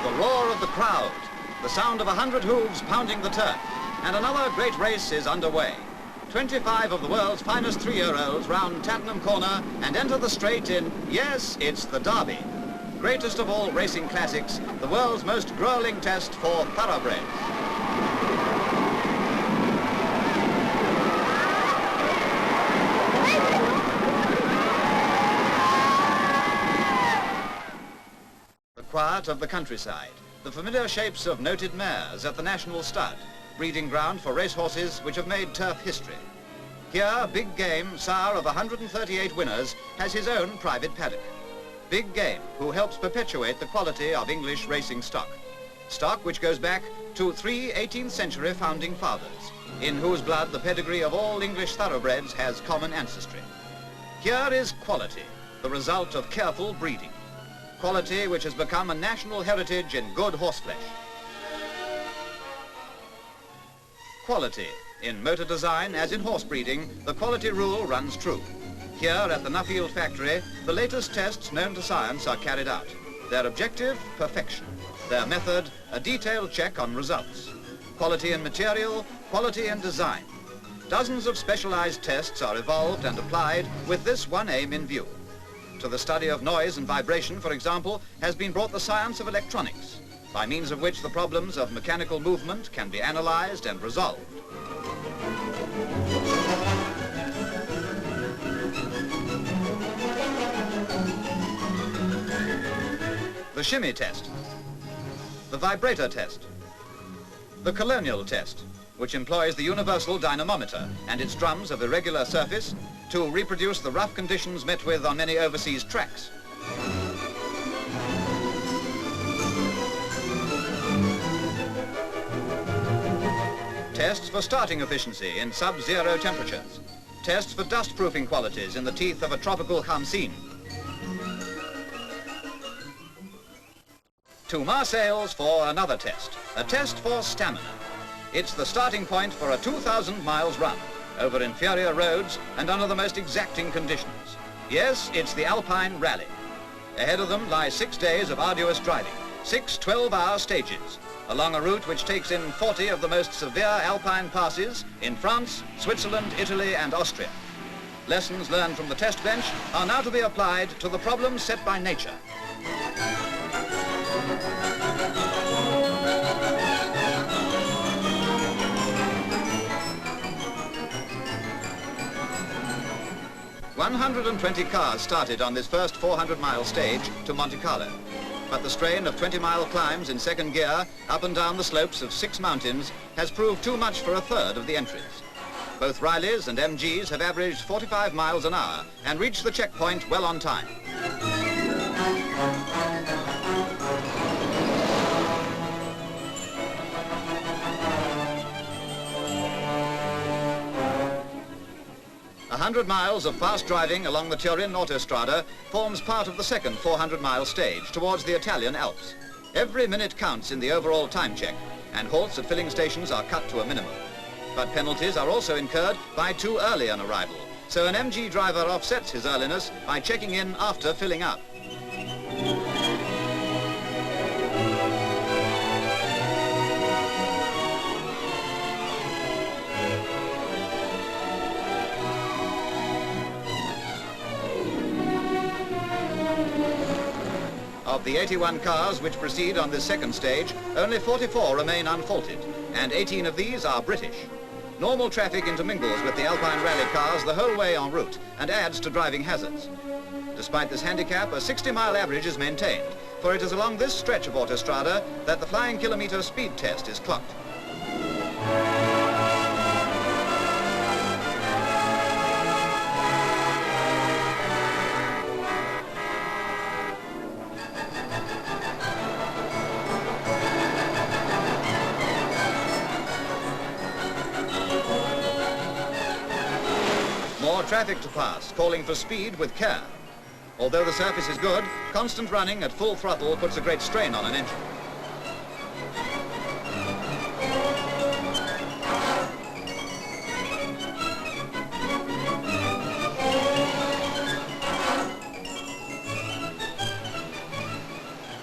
the roar of the crowd, the sound of 100 hooves pounding the turf, and another great race is underway. 25 of the world's finest 3-year-olds round Tattenham Corner and enter the straight in, yes, it's the Derby. Greatest of all racing classics, the world's most grueling test for thoroughbreds. The quiet of the countryside, the familiar shapes of noted mares at the National Stud, breeding ground for racehorses which have made turf history. Here, Big Game, sire of 138 winners, has his own private paddock. Big Game, who helps perpetuate the quality of English racing stock. Stock which goes back to 3 18th century founding fathers, in whose blood the pedigree of all English thoroughbreds has common ancestry. Here is quality, the result of careful breeding. Quality which has become a national heritage in good horseflesh. Quality. In motor design, as in horse breeding, the quality rule runs true. Here at the Nuffield Factory, the latest tests known to science are carried out. Their objective, perfection. Their method, a detailed check on results. Quality in material, quality in design. Dozens of specialized tests are evolved and applied with this one aim in view. To the study of noise and vibration, for example, has been brought the science of electronics, by means of which the problems of mechanical movement can be analyzed and resolved. The shimmy test, the vibrator test, the Colonial Test, which employs the universal dynamometer and its drums of irregular surface to reproduce the rough conditions met with on many overseas tracks. Tests for starting efficiency in sub-zero temperatures. Tests for dust-proofing qualities in the teeth of a tropical khamsin. To Marseilles for another test, a test for stamina. It's the starting point for a 2,000 miles run over inferior roads and under the most exacting conditions. Yes, it's the Alpine Rally. Ahead of them lie 6 days of arduous driving, 6 12-hour stages, along a route which takes in 40 of the most severe alpine passes in France, Switzerland, Italy and Austria. Lessons learned from the test bench are now to be applied to the problems set by nature. "120 cars started on this first 400-mile stage to Monte Carlo, but the strain of 20-mile climbs in second gear up and down the slopes of 6 mountains has proved too much for a third of the entries. Both Rallies and MGs have averaged 45 miles an hour and reached the checkpoint well on time. A 100 miles of fast driving along the Turin autostrada forms part of the second 400-mile stage towards the Italian Alps. Every minute counts in the overall time check, and halts at filling stations are cut to a minimum. But penalties are also incurred by too early an arrival, so an MG driver offsets his earliness by checking in after filling up. Of the 81 cars which proceed on this second stage, only 44 remain unfaulted, and 18 of these are British. Normal traffic intermingles with the Alpine Rally cars the whole way en route and adds to driving hazards. Despite this handicap, a 60-mile average is maintained, for it is along this stretch of autostrada that the flying kilometer speed test is clocked. More traffic to pass, calling for speed with care. Although the surface is good, constant running at full throttle puts a great strain on an engine.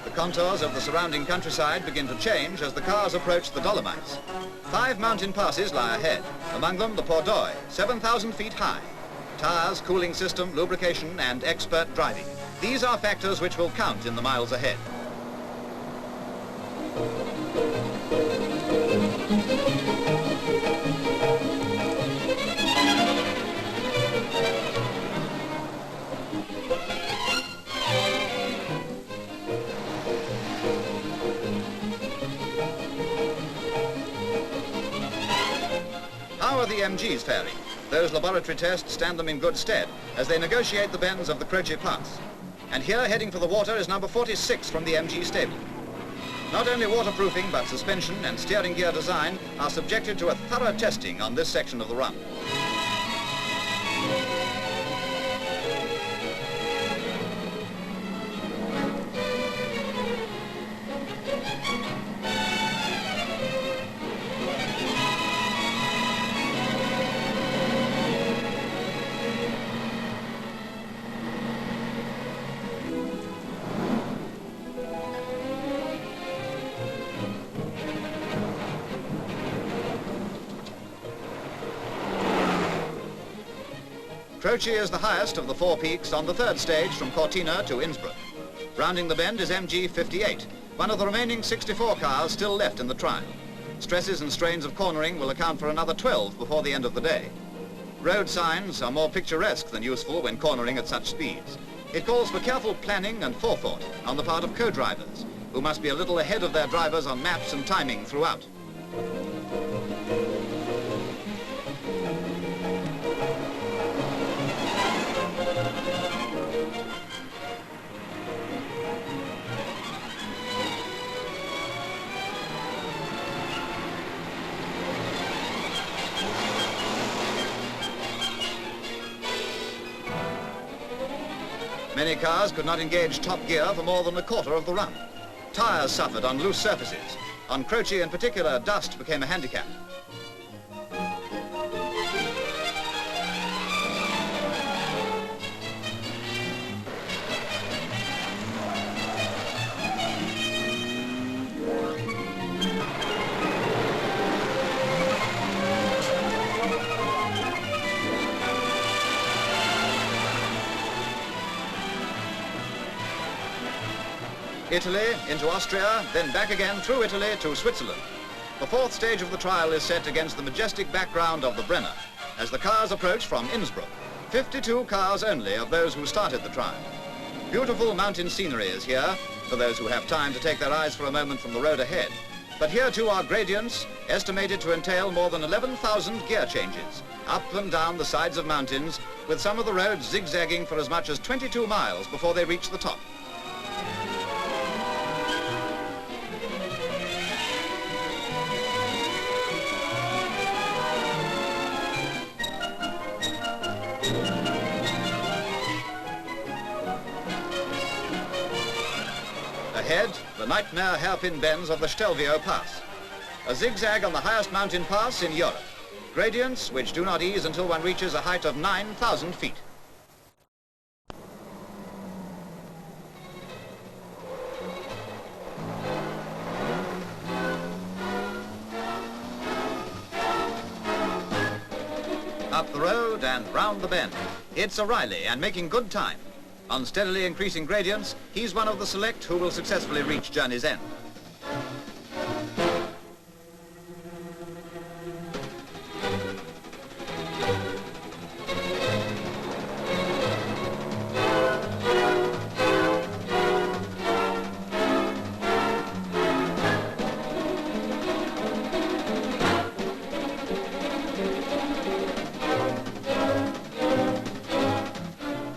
The contours of the surrounding countryside begin to change as the cars approach the Dolomites. 5 mountain passes lie ahead, among them the Pordoi, 7,000 feet high. Tires, cooling system, lubrication and expert driving. These are factors which will count in the miles ahead. How are the MGs faring? Those laboratory tests stand them in good stead as they negotiate the bends of the Rallye Pass. And here, heading for the water, is number 46 from the MG stable. Not only waterproofing, but suspension and steering gear design are subjected to a thorough testing on this section of the run. Croce is the highest of the 4 peaks on the 3rd stage from Cortina to Innsbruck. Rounding the bend is MG 58, one of the remaining 64 cars still left in the trial. Stresses and strains of cornering will account for another 12 before the end of the day. Road signs are more picturesque than useful when cornering at such speeds. It calls for careful planning and forethought on the part of co-drivers, who must be a little ahead of their drivers on maps and timing throughout. Many cars could not engage top gear for more than a quarter of the run. Tires suffered on loose surfaces. On Croce in particular, dust became a handicap. Italy, into Austria, then back again through Italy to Switzerland. The 4th stage of the trial is set against the majestic background of the Brenner as the cars approach from Innsbruck. 52 cars only of those who started the trial. Beautiful mountain scenery is here for those who have time to take their eyes for a moment from the road ahead. But here too are gradients estimated to entail more than 11,000 gear changes up and down the sides of mountains, with some of the roads zigzagging for as much as 22 miles before they reach the top. Ahead, the nightmare hairpin bends of the Stelvio Pass. A zigzag on the highest mountain pass in Europe. Gradients which do not ease until one reaches a height of 9,000 feet. Up the road and round the bend. It's a Rallye and making good time. On steadily increasing gradients, he's one of the select who will successfully reach journey's end.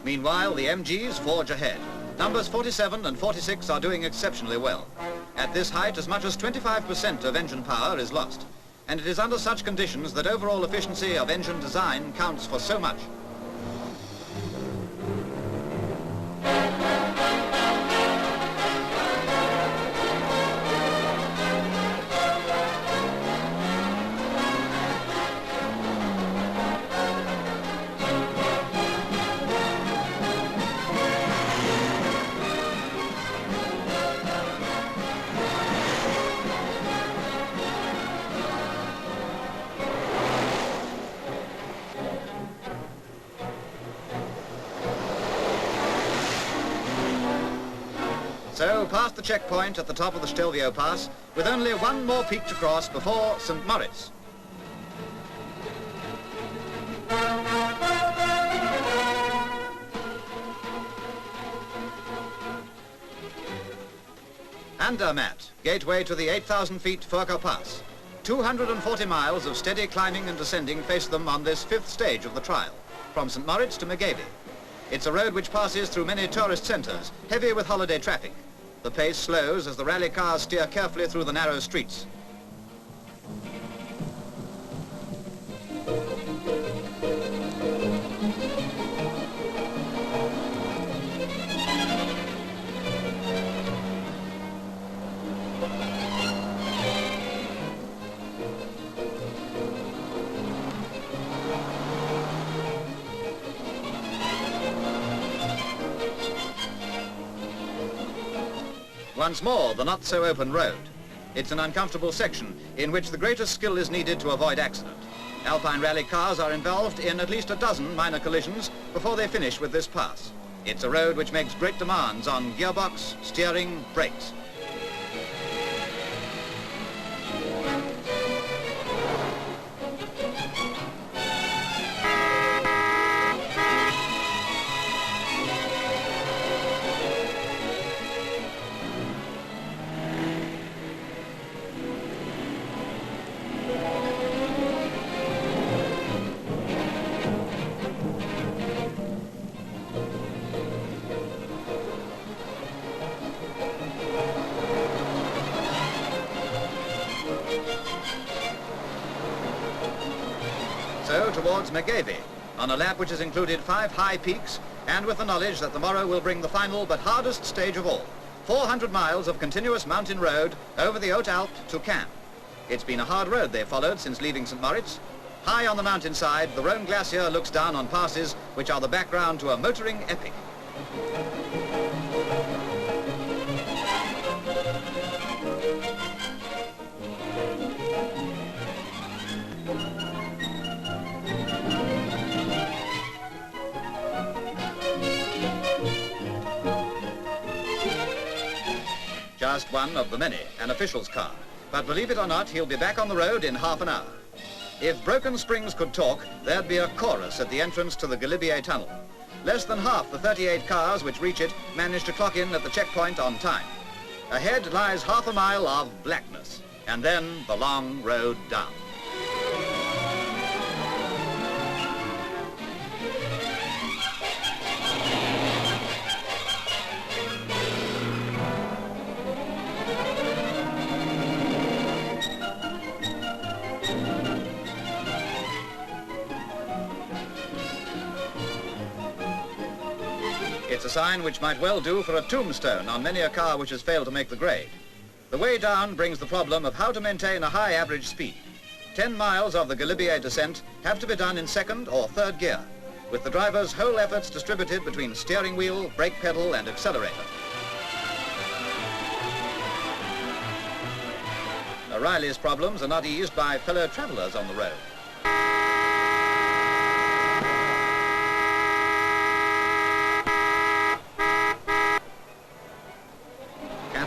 Meanwhile, the MGs forge ahead. Numbers 47 and 46 are doing exceptionally well. At this height, as much as 25% of engine power is lost. And it is under such conditions that overall efficiency of engine design counts for so much. past the checkpoint at the top of the Stelvio Pass with only one more peak to cross before St. Moritz. Andermatt, gateway to the 8,000 feet Furka Pass. 240 miles of steady climbing and descending face them on this fifth stage of the trial, from St. Moritz to Megavy. It's a road which passes through many tourist centres, heavy with holiday traffic. The pace slows as the rally cars steer carefully through the narrow streets. Once more, the not-so-open road. It's an uncomfortable section in which the greatest skill is needed to avoid accident. Alpine Rally cars are involved in at least a dozen minor collisions before they finish with this pass. It's a road which makes great demands on gearbox, steering, brakes. So towards Megavy, on a lap which has included 5 high peaks, and with the knowledge that the morrow will bring the final but hardest stage of all, 400 miles of continuous mountain road over the Haute Alpes to Caen. It's been a hard road they've followed since leaving St. Moritz. High on the mountainside, the Rhone Glacier looks down on passes which are the background to a motoring epic. Just one of the many, an official's car. But believe it or not, he'll be back on the road in half an hour. If Broken Springs could talk, there'd be a chorus at the entrance to the Galibier Tunnel. Less than half the 38 cars which reach it manage to clock in at the checkpoint on time. Ahead lies half a mile of blackness, and then the long road down. It's a sign which might well do for a tombstone on many a car which has failed to make the grade. The way down brings the problem of how to maintain a high average speed. 10 miles of the Galibier descent have to be done in second or third gear, with the driver's whole efforts distributed between steering wheel, brake pedal and accelerator. O'Reilly's problems are not eased by fellow travellers on the road.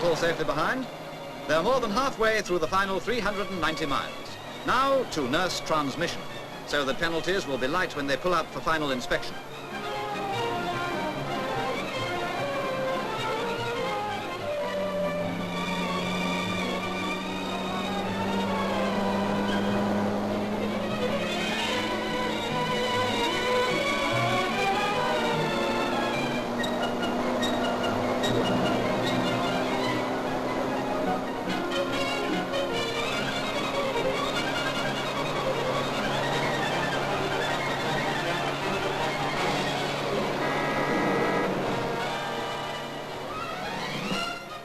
All safely behind. They're more than halfway through the final 390 miles. Now to nurse transmission, so that penalties will be light when they pull up for final inspection.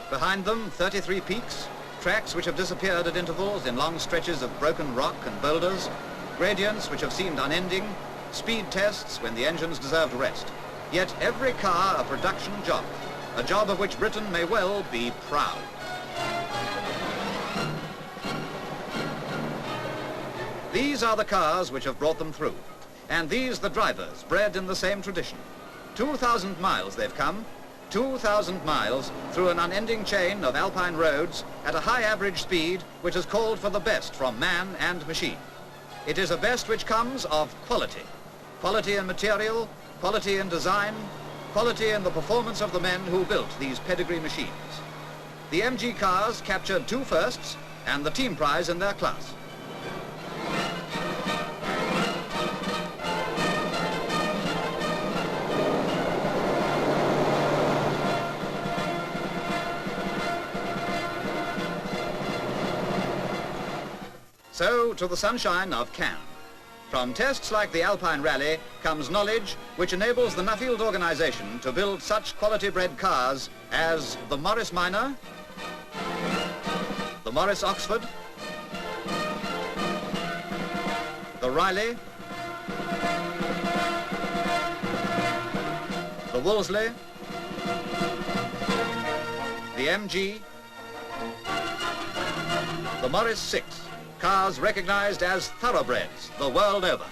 Behind them, 33 peaks, tracks which have disappeared at intervals in long stretches of broken rock and boulders, gradients which have seemed unending, speed tests when the engines deserved rest. Yet every car a production job, a job of which Britain may well be proud. These are the cars which have brought them through, and these the drivers, bred in the same tradition. 2,000 miles they've come, 2,000 miles through an unending chain of Alpine roads at a high average speed which has called for the best from man and machine. It is a best which comes of quality. Quality in material, quality in design, quality in the performance of the men who built these pedigree machines. The MG cars captured 2 firsts and the team prize in their class. So to the sunshine of Cannes. From tests like the Alpine Rally comes knowledge which enables the Nuffield organization to build such quality-bred cars as the Morris Minor, the Morris Oxford, the Rallye, the Wolseley, the MG, the Morris 6. Cars recognized as thoroughbreds the world over.